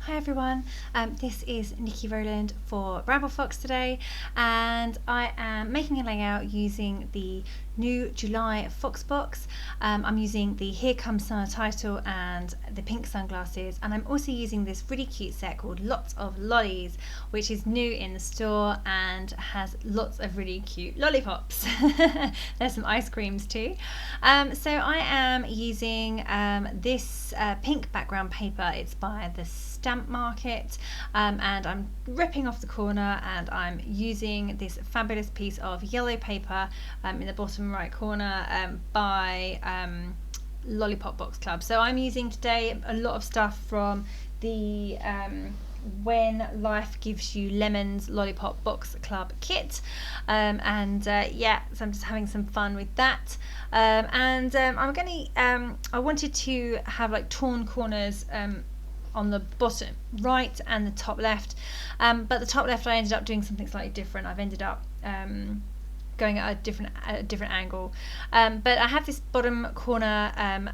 Hi everyone, this is Nikki Rowland for Bramble Fox today, and I am making a layout using the new July Fox box. I'm using the Here Comes Summer title and the pink sunglasses, and I'm also using this really cute set called Lots of Lollies, which is new in the store and has lots of really cute lollipops. There's some ice creams too. So I am using this pink background paper. It's by the Stamp Market, and I'm ripping off the corner, and I'm using this fabulous piece of yellow paper in the bottom right corner by Lollipop Box Club. So I'm using today a lot of stuff from the When Life Gives You Lemons Lollipop Box Club kit, yeah, so I'm just having some fun with that, I'm gonna I wanted to have like torn corners on the bottom right and the top left, but the top left I ended up doing something slightly different. I've ended up going at a different angle, but I have this bottom corner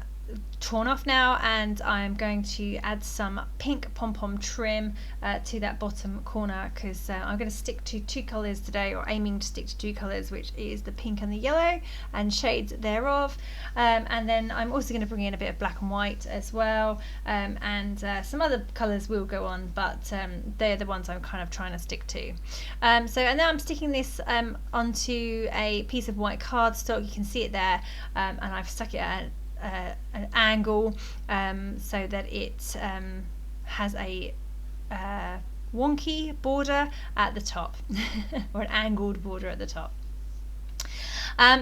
torn off now, and I'm going to add some pink pom-pom trim to that bottom corner, because I'm going to stick to two colours today, or aiming to stick to two colours, which is the pink and the yellow and shades thereof, and then I'm also going to bring in a bit of black and white as well, and some other colours will go on, but they're the ones I'm kind of trying to stick to. And then I'm sticking this onto a piece of white cardstock. You can see it there, and I've stuck it at an angle so that it has a wonky border at the top or an angled border at the top.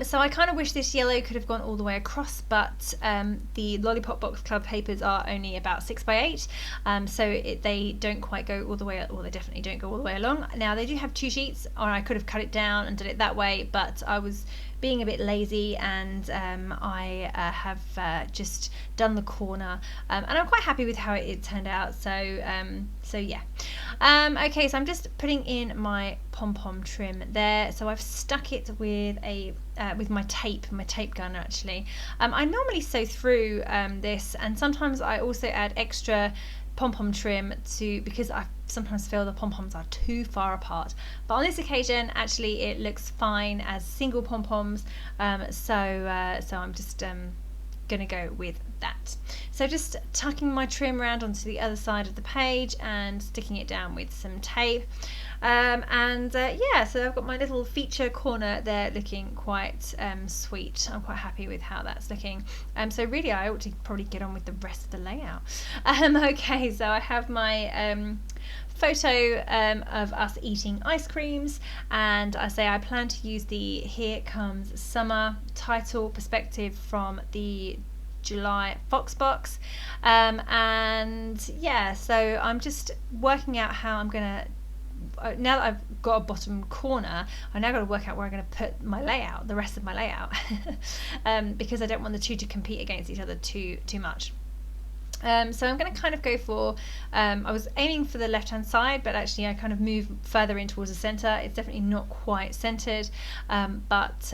So I kind of wish this yellow could have gone all the way across, but the Lollipop Box Club papers are only about 6x8, so they don't quite go all the way, or they definitely don't go all the way along. Now they do have two sheets, or I could have cut it down and done it that way, but I was being a bit lazy, and I have just done the corner, and I'm quite happy with how it turned out. So yeah. Okay, so I'm just putting in my pom-pom trim there. So I've stuck it with a with my tape gun actually. I normally sew through this, and sometimes I also add extra pom-pom trim because I sometimes feel the pom-poms are too far apart, but on this occasion actually it looks fine as single pom-poms, so I'm just gonna go with that. So just tucking my trim around onto the other side of the page and sticking it down with some tape, yeah, so I've got my little feature corner there looking quite sweet. I'm quite happy with how that's looking, so really I ought to probably get on with the rest of the layout. Okay, so I have my photo of us eating ice creams, and I plan to use the Here Comes Summer title perspective from the July Fox box, and yeah, so I'm just working out how I'm gonna, now that I've got a bottom corner, I now got to work out where I'm going to put my layout, the rest of my layout, because I don't want the two to compete against each other too much. So I'm going to kind of go for, I was aiming for the left hand side, but actually I kind of move further in towards the centre. It's definitely not quite centred, but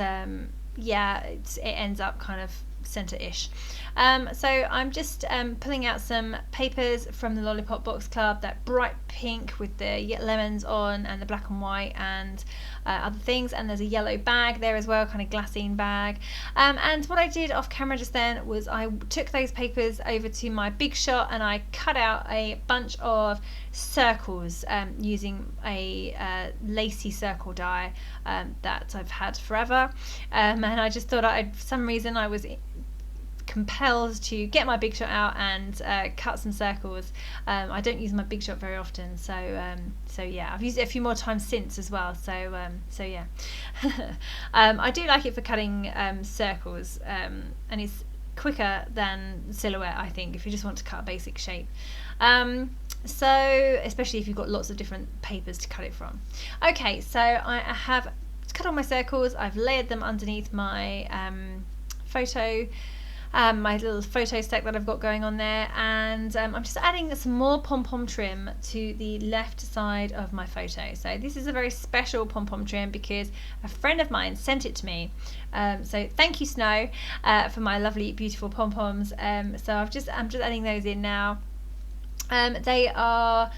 yeah, it ends up kind of centre-ish. So I'm just pulling out some papers from the Lollipop Box Club, that bright pink with the lemons on and the black and white and other things, and there's a yellow bag there as well, kind of glassine bag, and what I did off camera just then was I took those papers over to my Big Shot and I cut out a bunch of circles using a lacy circle die that I've had forever, and I just thought for some reason I was compelled to get my Big Shot out and cut some circles. I don't use my Big Shot very often, so yeah, I've used it a few more times since as well, so yeah. I do like it for cutting circles, and it's quicker than silhouette, I think, if you just want to cut a basic shape, so especially if you've got lots of different papers to cut it from. Okay, so I have cut all my circles, I've layered them underneath my photo, my little photo stack that I've got going on there, and I'm just adding some more pom-pom trim to the left side of my photo. So this is a very special pom-pom trim because a friend of mine sent it to me, so thank you Snow for my lovely beautiful pom-poms. So I'm just adding those in now. They are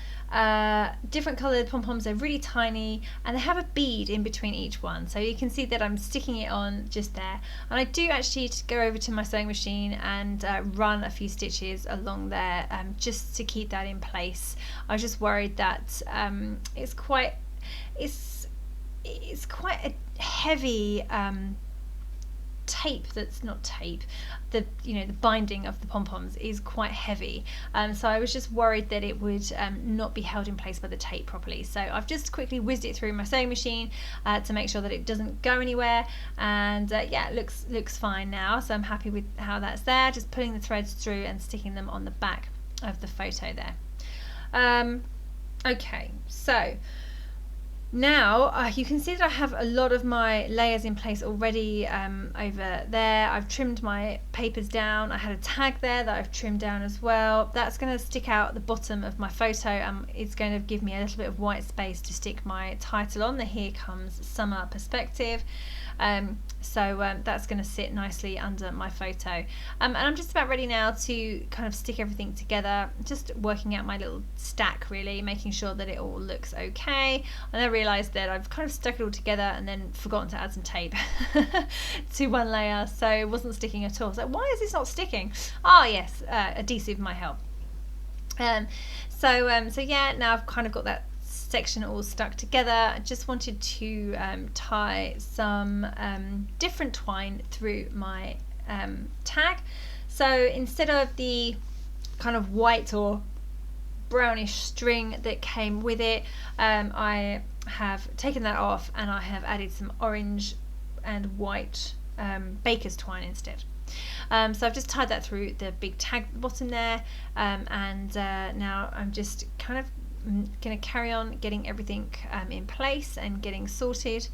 different coloured pom-poms. They're really tiny and they have a bead in between each one, so you can see that I'm sticking it on just there, and I do actually go over to my sewing machine and run a few stitches along there just to keep that in place. I was just worried that it's quite a heavy tape. That's not tape, the binding of the pom-poms is quite heavy, so I was just worried that it would not be held in place by the tape properly. So I've just quickly whizzed it through my sewing machine to make sure that it doesn't go anywhere, and yeah, it looks fine now, so I'm happy with how that's there. Just putting the threads through and sticking them on the back of the photo there. Okay, so now you can see that I have a lot of my layers in place already over there. I've trimmed my papers down. I had a tag there that I've trimmed down as well. That's going to stick out the bottom of my photo, and it's going to give me a little bit of white space to stick my title on, the Here Comes Summer perspective. So that's going to sit nicely under my photo, and I'm just about ready now to kind of stick everything together, just working out my little stack, really making sure that it all looks okay. And I realised that I've kind of stuck it all together and then forgotten to add some tape to one layer, so it wasn't sticking at all. So why is this not sticking? Ah, yes, adhesive might help. So yeah, now I've kind of got that section all stuck together. I just wanted to tie some different twine through my tag. So instead of the kind of white or brownish string that came with it, I have taken that off and I have added some orange and white baker's twine instead. So I've just tied that through the big tag at the bottom there, and now I'm just kind of going to carry on getting everything in place and getting sorted.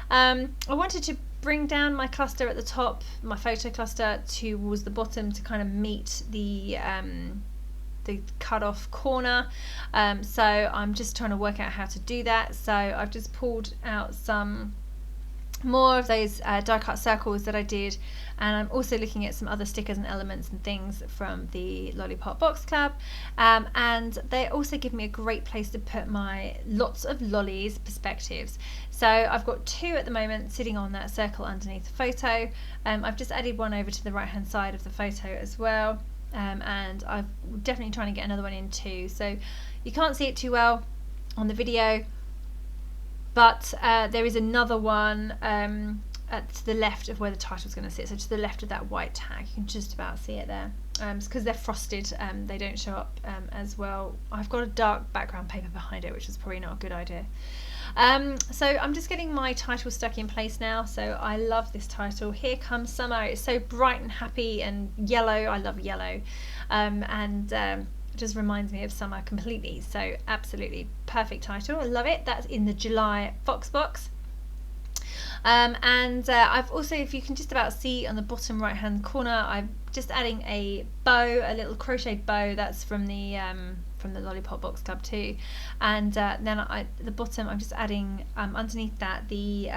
I wanted to bring down my cluster at the top, my photo cluster, towards the bottom to kind of meet the cut off corner, so I'm just trying to work out how to do that. So I've just pulled out some more of those die cut circles that I did, and I'm also looking at some other stickers and elements and things from the Lollipop Box Club, and they also give me a great place to put my lots of lollies perspectives. So I've got two at the moment sitting on that circle underneath the photo. I've just added one over to the right hand side of the photo as well, and I'm definitely trying to get another one in too. So you can't see it too well on the video, but there is another one to the left of where the title's going to sit, so to the left of that white tag. You can just about see it there. It's because they're frosted, they don't show up as well. I've got a dark background paper behind it, which is probably not a good idea. So I'm just getting my title stuck in place now. So I love this title, Here Comes Summer. It's so bright and happy and yellow. I love yellow, and it just reminds me of summer completely. So absolutely perfect title. I love it. That's in the July Fox box. And I've also, if you can just about see on the bottom right hand corner, I'm just adding a bow, a little crocheted bow. That's from the Lollipop Box Club too. And then at the bottom I'm just adding underneath that the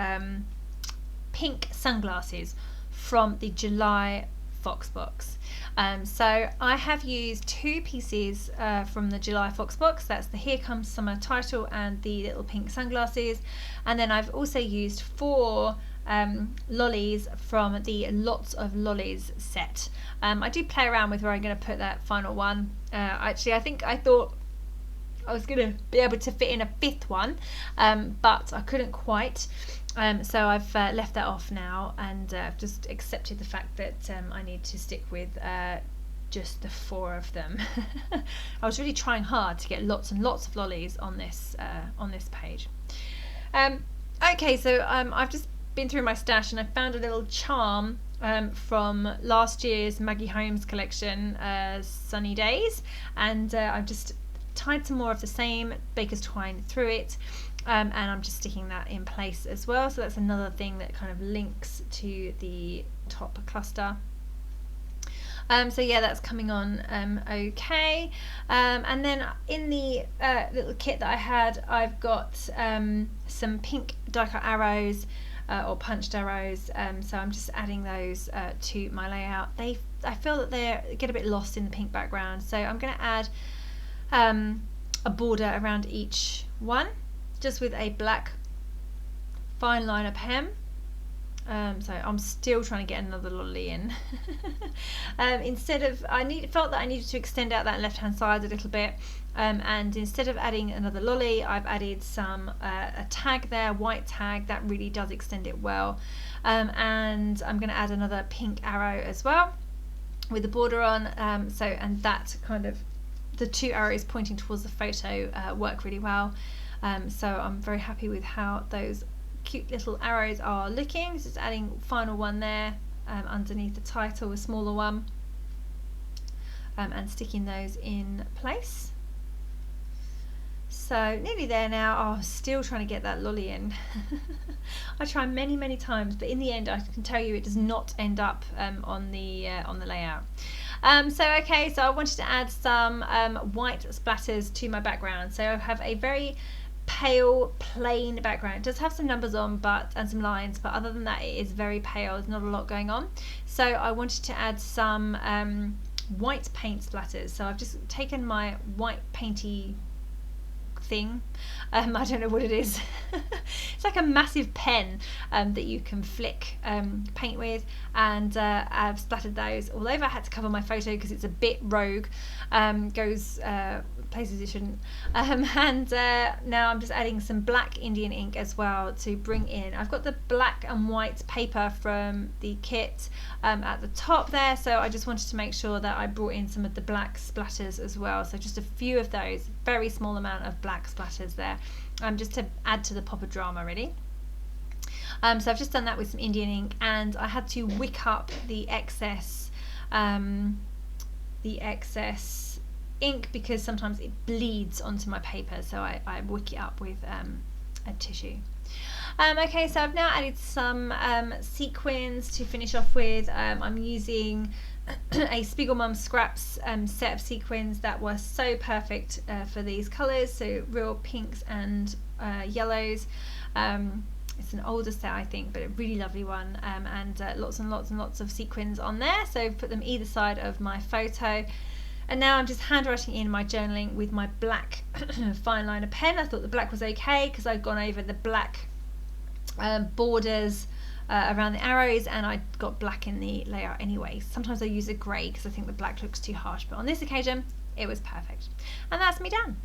pink sunglasses from the July Fox box. So I have used two pieces from the July Fox box. That's the Here Comes Summer title and the little pink sunglasses, and then I've also used 4 lollies from the Lots of Lollies set. I do play around with where I'm going to put that final one. Actually, I thought I was going to be able to fit in a 5th one, but I couldn't quite. So I've left that off now, and I've just accepted the fact that I need to stick with just the 4 of them. I was really trying hard to get lots and lots of lollies on this page. Okay, so I've just been through my stash and I found a little charm from last year's Maggie Holmes collection, Sunny Days, and I've just tied some more of the same baker's twine through it. And I'm just sticking that in place as well, so that's another thing that kind of links to the top cluster. So yeah, that's coming on okay. And then in the little kit that I had, I've got some pink die cut arrows or punched arrows, so I'm just adding those to my layout. I feel that they get a bit lost in the pink background, so I'm going to add a border around each one, just with a black fine liner pen. So I'm still trying to get another lolly in. Felt that I needed to extend out that left hand side a little bit, and instead of adding another lolly, I've added a tag there, white tag, that really does extend it well. And I'm going to add another pink arrow as well with the border on, and that kind of, the two arrows pointing towards the photo work really well. So I'm very happy with how those cute little arrows are looking. Just adding final one there underneath the title, a smaller one, and sticking those in place. So nearly there now. Oh, still trying to get that lolly in. I try many times, but in the end I can tell you it does not end up on the layout. So I wanted to add some white splatters to my background. So I have a very pale plain background. It does have some numbers on and some lines, but other than that it is very pale. There's not a lot going on. So I wanted to add some white paint splatters. So I've just taken my white painty thing, I don't know what it is. It's like a massive pen that you can flick paint with, and I've splattered those all over. I had to cover my photo because it's a bit rogue, goes places it shouldn't, and now I'm just adding some black Indian ink as well to bring in. I've got the black and white paper from the kit at the top there, so I just wanted to make sure that I brought in some of the black splatters as well, so just a few of those, very small amount of black splatters there, just to add to the pop of drama really. So I've just done that with some Indian ink, and I had to wick up the excess ink because sometimes it bleeds onto my paper, so I wick it up with a tissue. Okay, so I've now added some sequins to finish off with. I'm using a Spiegelmom Scraps set of sequins that were so perfect for these colours, so real pinks and yellows. It's an older set, I think, but a really lovely one, and lots and lots of sequins on there, so put them either side of my photo. And now I'm just handwriting in my journaling with my black fine liner pen. I thought the black was okay because I'd gone over the black borders around the arrows, and I got black in the layout anyway. Sometimes I use a grey because I think the black looks too harsh, but on this occasion it was perfect. And that's me done.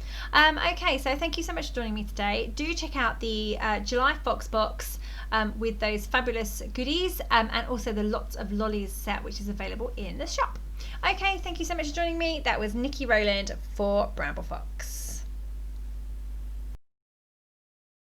Okay, so thank you so much for joining me today. Do check out the July Fox box with those fabulous goodies, and also the Lots of Lollies set, which is available in the shop. Okay, thank you so much for joining me. That was Niki Rowland for Bramble Fox.